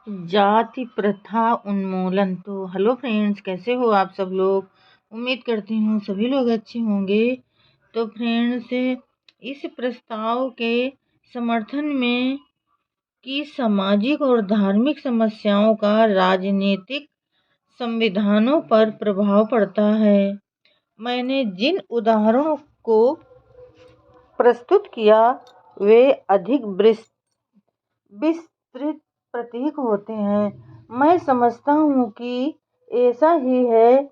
जाति प्रथा उन्मूलन। तो हेलो फ्रेंड्स, कैसे हो आप सब लोग। उम्मीद करती हूँ सभी लोग अच्छे होंगे। तो फ्रेंड्स, इस प्रस्ताव के समर्थन में कि सामाजिक और धार्मिक समस्याओं का राजनीतिक संविधानों पर प्रभाव पड़ता है, मैंने जिन उदाहरणों को प्रस्तुत किया वे अधिक विस्तृत प्रतीक होते हैं। मैं समझता हूँ कि ऐसा ही है,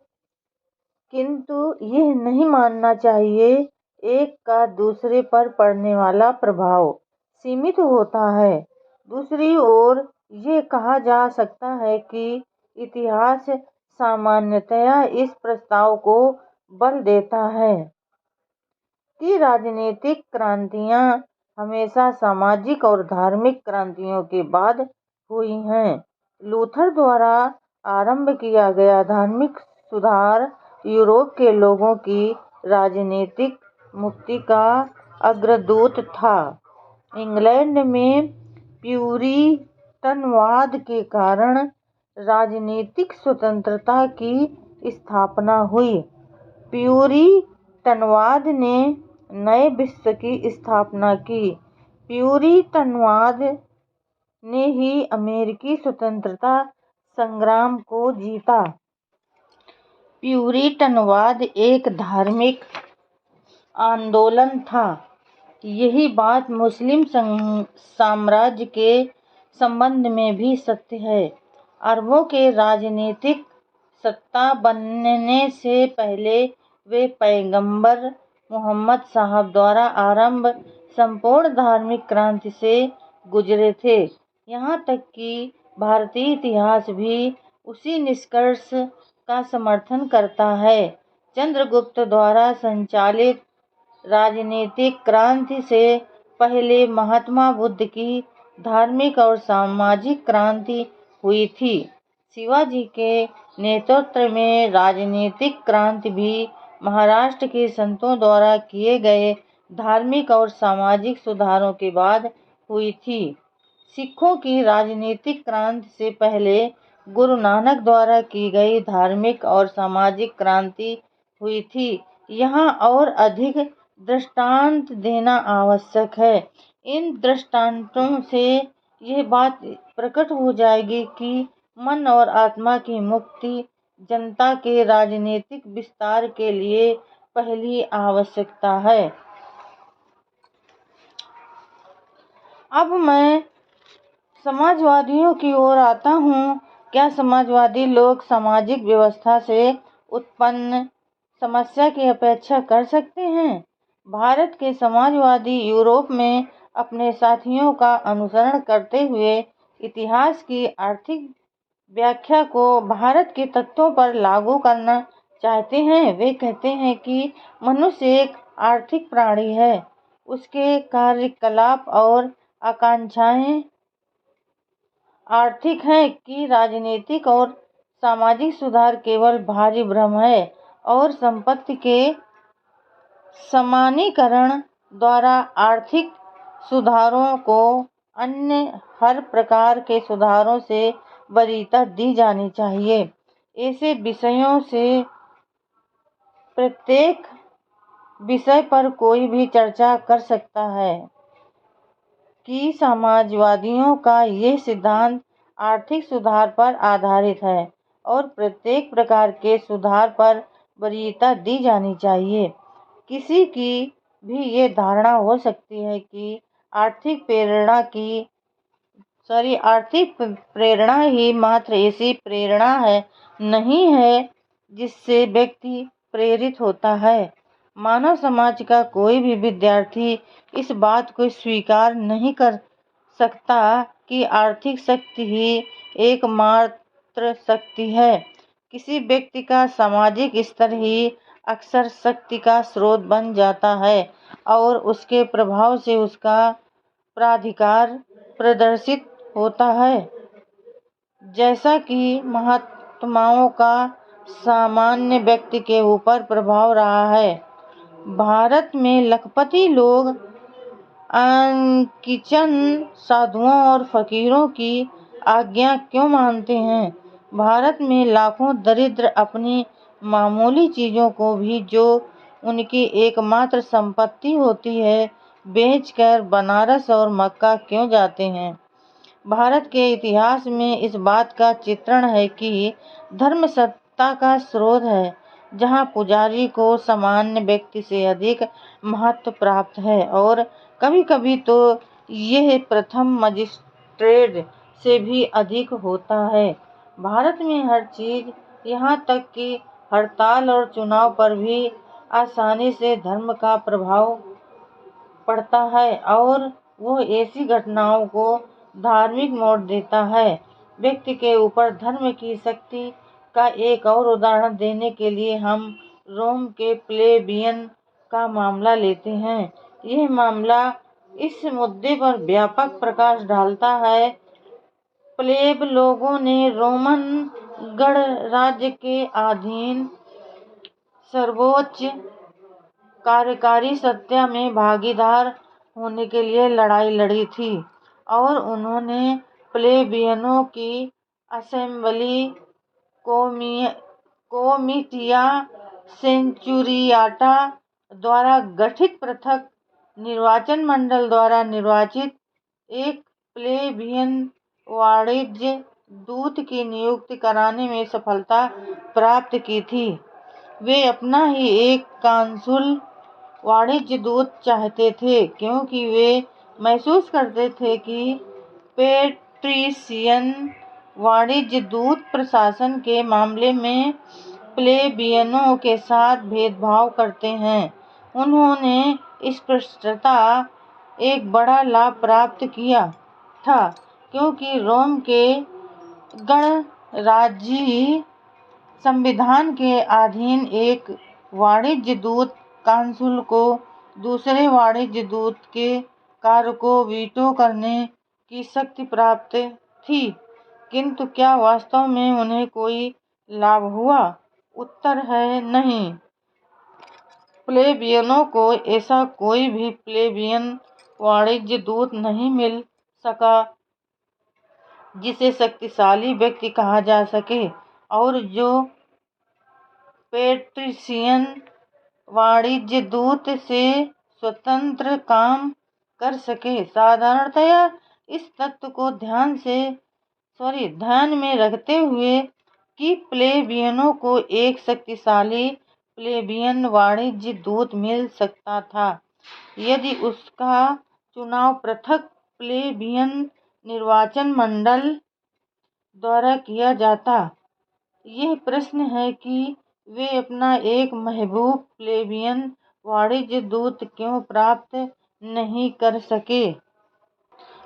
किंतु यह नहीं मानना चाहिए एक का दूसरे पर पड़ने वाला प्रभाव सीमित होता है। दूसरी ओर ये कहा जा सकता है कि इतिहास सामान्यतया इस प्रस्ताव को बल देता है कि राजनीतिक क्रांतियां हमेशा सामाजिक और धार्मिक क्रांतियों के बाद हुई हैं। लूथर द्वारा आरंभ किया गया धार्मिक सुधार यूरोप के लोगों की राजनीतिक मुक्ति का अग्रदूत था। इंग्लैंड में प्यूरिटनवाद के कारण राजनीतिक स्वतंत्रता की स्थापना हुई। प्यूरिटनवाद ने नए विश्व की स्थापना की। प्यूरिटनवाद ने ही अमेरिकी स्वतंत्रता संग्राम को जीता। प्यूरिटनवाद एक धार्मिक आंदोलन था। यही बात मुस्लिम साम्राज्य के संबंध में भी सत्य है। अरबों के राजनीतिक सत्ता बनने से पहले वे पैगंबर मोहम्मद साहब द्वारा आरंभ संपूर्ण धार्मिक क्रांति से गुजरे थे। यहाँ तक कि भारतीय इतिहास भी उसी निष्कर्ष का समर्थन करता है। चंद्रगुप्त द्वारा संचालित राजनीतिक क्रांति से पहले महात्मा बुद्ध की धार्मिक और सामाजिक क्रांति हुई थी। शिवाजी के नेतृत्व में राजनीतिक क्रांति भी महाराष्ट्र के संतों द्वारा किए गए धार्मिक और सामाजिक सुधारों के बाद हुई थी। सिखों की राजनीतिक क्रांति से पहले गुरु नानक द्वारा की गई धार्मिक और सामाजिक क्रांति हुई थी। यहाँ और अधिक दृष्टांत देना आवश्यक है। इन दृष्टांतों से यह बात प्रकट हो जाएगी कि मन और आत्मा की मुक्ति जनता के राजनीतिक विस्तार के लिए पहली आवश्यकता है। अब मैं समाजवादियों की ओर आता हूँ। क्या समाजवादी लोग सामाजिक व्यवस्था से उत्पन्न समस्या की अपेक्षा कर सकते हैं? भारत के समाजवादी यूरोप में अपने साथियों का अनुसरण करते हुए इतिहास की आर्थिक व्याख्या को भारत के तत्वों पर लागू करना चाहते हैं। वे कहते हैं कि मनुष्य एक आर्थिक प्राणी है। उसके कार्यकलाप और आकांक्षाएं आर्थिक हैं कि राजनीतिक और सामाजिक सुधार केवल भारी भ्रम है और संपत्ति के समानीकरण द्वारा आर्थिक सुधारों को अन्य हर प्रकार के सुधारों से वरीयता दी जानी चाहिए। ऐसे विषयों से प्रत्येक विषय पर कोई भी चर्चा कर सकता है कि समाजवादियों का यह सिद्धांत आर्थिक सुधार पर आधारित है और प्रत्येक प्रकार के सुधार पर वरीयता दी जानी चाहिए। किसी की भी ये धारणा हो सकती है कि आर्थिक प्रेरणा ही मात्र ऐसी प्रेरणा है नहीं है जिससे व्यक्ति प्रेरित होता है। मानव समाज का कोई भी विद्यार्थी इस बात को स्वीकार नहीं कर सकता कि आर्थिक शक्ति ही एकमात्र शक्ति है। किसी व्यक्ति का सामाजिक स्तर ही अक्सर शक्ति का स्रोत बन जाता है और उसके प्रभाव से उसका प्राधिकार प्रदर्शित होता है, जैसा कि महात्माओं का सामान्य व्यक्ति के ऊपर प्रभाव रहा है। भारत में लखपति लोग किचन साधुओं और फकीरों की आज्ञा क्यों मानते हैं? भारत में लाखों दरिद्र अपनी मामूली चीजों को भी, जो उनकी एकमात्र संपत्ति होती है, बेचकर बनारस और मक्का क्यों जाते हैं? भारत के इतिहास में इस बात का चित्रण है कि धर्म सत्ता का स्रोत है, जहाँ पुजारी को सामान्य व्यक्ति से अधिक महत्व प्राप्त है, और कभी-कभी तो यह प्रथम मजिस्ट्रेट से भी अधिक होता है। भारत में हर चीज, यहाँ तक कि हड़ताल और चुनाव पर भी आसानी से धर्म का प्रभाव पड़ता है, और वो ऐसी घटनाओं को धार्मिक मोड़ देता है। व्यक्ति के ऊपर धर्म की शक्ति का एक और उदाहरण देने के लिए हम रोम के प्लेबियन का मामला लेते हैं। यह मामला इस मुद्दे पर व्यापक प्रकाश डालता है। प्लेब लोगों ने रोमन गणराज्य के अधीन सर्वोच्च कार्यकारी सत्ता में भागीदार होने के लिए लड़ाई लड़ी थी, और उन्होंने प्लेबियनों की असेंबली कोमिटिया सेंचुरियाटा द्वारा गठित पृथक निर्वाचन मंडल द्वारा निर्वाचित एक प्लेबियन वाणिज्य दूत की नियुक्ति कराने में सफलता प्राप्त की थी। वे अपना ही एक कांसुल वाणिज्य दूत चाहते थे, क्योंकि वे महसूस करते थे कि पेट्रिशियन वाणिज्य दूत प्रशासन के मामले में प्लेबियनों के साथ भेदभाव करते हैं। उन्होंने स्पष्टता एक बड़ा लाभ प्राप्त किया था, क्योंकि रोम के गणराज्यीय संविधान के अधीन एक वाणिज्य दूत कांसुल को दूसरे वाणिज्य दूत के कार्य को वीटो करने की शक्ति प्राप्त थी। किंतु क्या वास्तव में उन्हें कोई लाभ हुआ? उत्तर है नहीं। प्लेबियनों को ऐसा कोई भी प्लेबियन वाणिज्य दूत नहीं मिल सका जिसे शक्तिशाली व्यक्ति कहा जा सके, और जो पेट्रिशियन वाणिज्य दूत से स्वतंत्र काम कर सके। साधारणतया इस तथ्य को ध्यान में रखते हुए कि प्लेबियनों को एक शक्तिशाली प्लेबियन वाणिज्य दूत मिल सकता था यदि उसका चुनाव पृथक प्लेबियन निर्वाचन मंडल द्वारा किया जाता। यह प्रश्न है कि वे अपना एक महबूब प्लेबियन वाणिज्य दूत क्यों प्राप्त नहीं कर सके।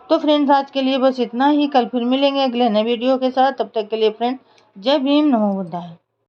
तो फ्रेंड्स, आज के लिए बस इतना ही। कल फिर मिलेंगे अगले नए वीडियो के साथ। तब तक के लिए फ्रेंड्स, जय भीम, नमो बुद्धाय।